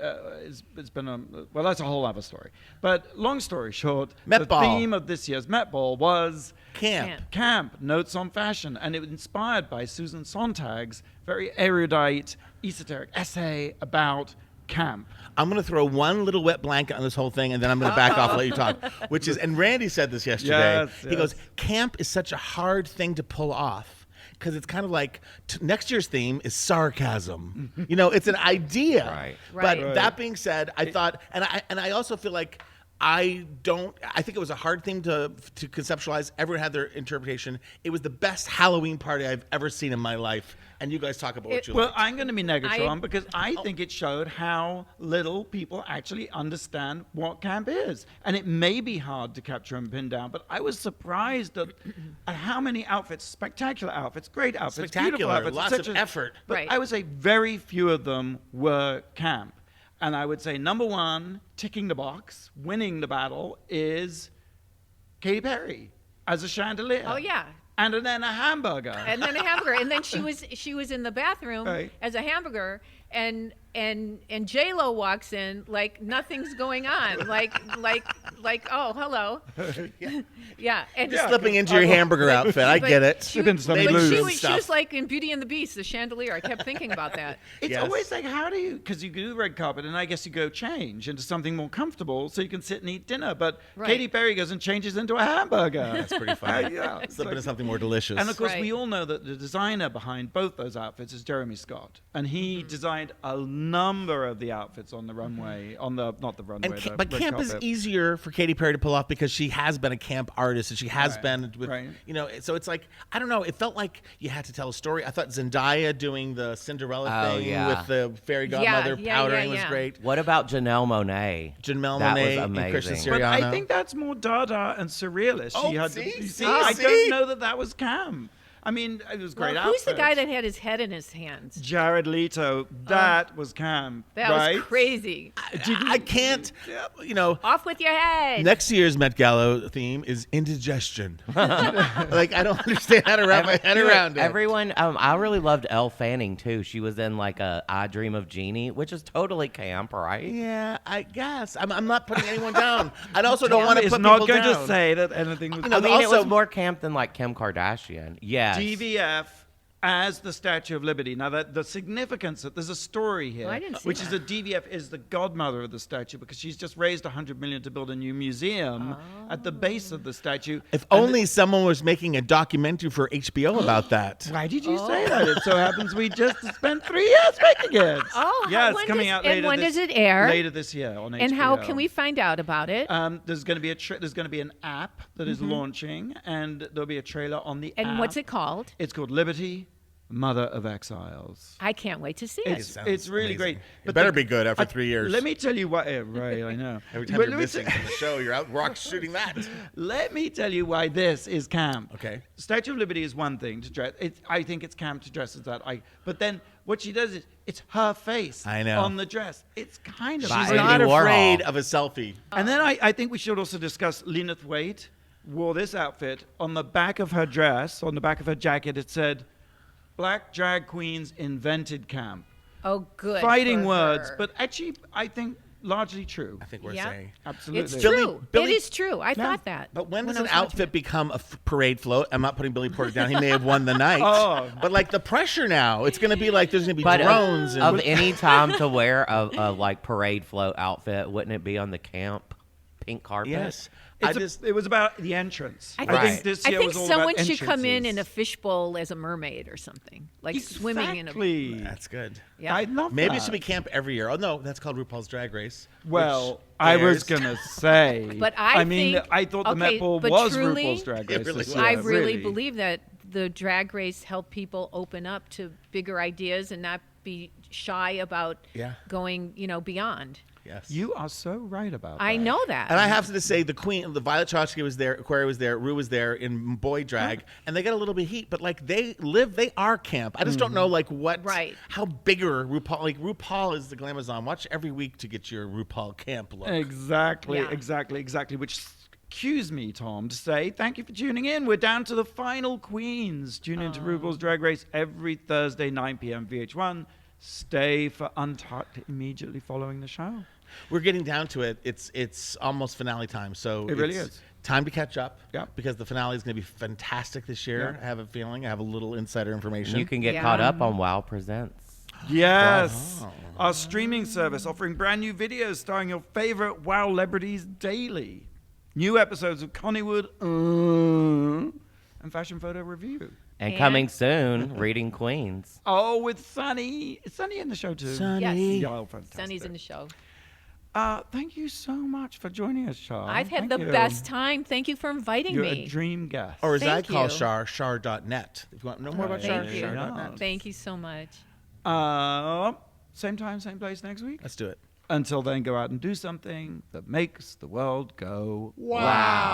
it's been that's a whole other story. But long story short, Met the Ball. theme of this year's Met Ball was Camp. Notes on Fashion, and it was inspired by Susan Sontag's very erudite, esoteric essay about camp. I'm going to throw one little wet blanket on this whole thing, and then I'm going to back off and let you talk. Which is, and Randy said this yesterday. Yes, He goes, camp is such a hard thing to pull off because it's kind of like next year's theme is sarcasm. It's an idea. Right. But Right. that being said, I thought, and I also feel like I think it was a hard thing to conceptualize. Everyone had their interpretation. It was the best Halloween party I've ever seen in my life. And you guys talk about what you Well, like. I'm going to be Negatron because I think it showed how little people actually understand what camp is. And it may be hard to capture and pin down, but I was surprised at how many outfits, spectacular outfits, great outfits, beautiful Spectacular, outfits. lots such of as- effort. But Right. I would say very few of them were camp. And I would say number one, ticking the box, winning the battle, is Katy Perry as a chandelier. Oh, yeah. And then a hamburger. And then a hamburger, and then she was in the bathroom Right. as a hamburger, and J-Lo walks in like nothing's going on, like oh, hello. Yeah, and Slipping into your hamburger outfit. I But get it. she- Been some Ladies But blues she and was stuff. like in Beauty and the Beast, the chandelier. I kept thinking about that. It's Yes. always like, how do you, because you do the red carpet, and I guess you go change into something more comfortable so you can sit and eat dinner. But Right. Katy Perry goes and changes into a hamburger. That's pretty funny. Yeah. Slip into something more delicious. And of course, Right. we all know that the designer behind both those outfits is Jeremy Scott. And he designed a number of the outfits on the runway, not the runway, But red camp is carpet. easier for Katy Perry to pull off because she has been a camp artist and she has Right, been with, right. so it's like, I don't know, it felt like you had to tell a story. I thought Zendaya doing the Cinderella Oh, thing yeah. with the fairy godmother powdering was great. What about Janelle Monáe? Janelle That was Monáe and Christian amazing. But Siriano. I think that's more Dada and surrealist. Oh, She had see? you See? I See? don't know that was camp. I mean, it was great Well, who's the guy outfits. that had his head in his hands? Jared Leto, that was camp, That right? was crazy. I can't, Off with your head. next year's Met Gala theme is indigestion. Like, I don't understand how to wrap my head around it. Everyone, I really loved Elle Fanning too. She was in like a I Dream of Jeannie, which is totally camp, right? Yeah, I guess. I'm not putting anyone down. I also don't want to It's put not people going down. to say that anything was. I mean, it also- was more camp than like Kim Kardashian. Yes. DVF as the Statue of Liberty. Now, that the significance that there's a story here, Oh, I didn't see which that. is that DVF is the godmother of the statue because she's just raised $100 million to build a new museum at the base of the statue. If And only someone was making a documentary for HBO about that. Why did you say that? It so happens we just spent 3 years making it. Oh, yeah, it's when coming does- out and later. when this- does it air? Later this year on HBO. And how can we find out about it? There's going to be there's going to be an app that is launching, and there'll be a trailer on the app. And what's it called? It's called Liberty, Mother of Exiles. I can't wait to see it. It's really amazing. great. It better be good after 3 years. Let me tell you why. Right, I know. Every time But you're let me missing t- from the show, you're out rock shooting that. Let me tell you why this is camp. Okay. Statue of Liberty is one thing to dress. I think it's camp to dress as that. But then what she does is it's her face I know. on the dress. It's kind of By She's Andy not Warhol. afraid of a selfie. And then I think we should also discuss Lena Waite wore this outfit. On the back of her dress, on the back of her jacket, it said, "Black drag queens invented camp." Oh, good. Fighting for words, her. but actually, I think largely true. I think we're Yeah. saying. Absolutely. It's Billy- true. Billy- it is true. I thought that. But when does I an was watching outfit it. become a parade float? I'm not putting Billy Porter down. He may have won the night. Oh. But like the pressure now, it's going to be like there's going to be But drones. of any time to wear a like parade float outfit, wouldn't it be on the camp pink carpet. Yes. It was about the entrance. I Right. think this year think was all someone about should come in a entrances. fishbowl as a mermaid or something, like swimming in a. Exactly. That's good. Yeah. I love Maybe that. it should be camp every year. Oh no, that's called RuPaul's Drag Race. Well, which I was airs- gonna say, But I mean, think- I thought the okay, Met Ball but was truly- RuPaul's Drag Race. It really this was. year, I really believe that the drag race helped people open up to bigger ideas and not be shy about Yeah. going, beyond. Yes. You are so right about that. I know that. And I have to say, the queen, the Violet Chachki was there, Aquaria was there, Rue was there in boy drag, and they got a little bit of heat, but like they are camp. I just don't know like what, Right. how bigger RuPaul, like RuPaul is the Glamazon. Watch every week to get your RuPaul camp look. Exactly, Yeah. exactly. Which cues me, Tom, to say thank you for tuning in. We're down to the final queens. Tune into RuPaul's Drag Race every Thursday, 9 p.m. VH1. Stay for Untucked immediately following the show. We're getting down to it. It's almost finale time, so It really it's is. time to catch up. Yep. Because the finale is going to be fantastic this year. Yeah. I have a feeling. I have a little insider information. You can get Yeah. caught up on Wow Presents. Yes, our streaming service offering brand new videos starring your favorite wow celebrities daily. New episodes of Hollywood and Fashion Photo Review. And And- coming soon, Reading Queens. Oh, with Sunny. Is Sunny in the show too? Yes. Yeah, oh, fantastic. Sunny's in the show. Thank you so much for joining us, Char. I've had Thank the you. best time. Thank you for inviting You're me. a dream guest. Or as I Thank call you. Char, char.net. If you want to know more about Char, Thank you. char.net. Thank you so much. Same time, same place next week. Let's do it. Until then, go out and do something that makes the world go wow.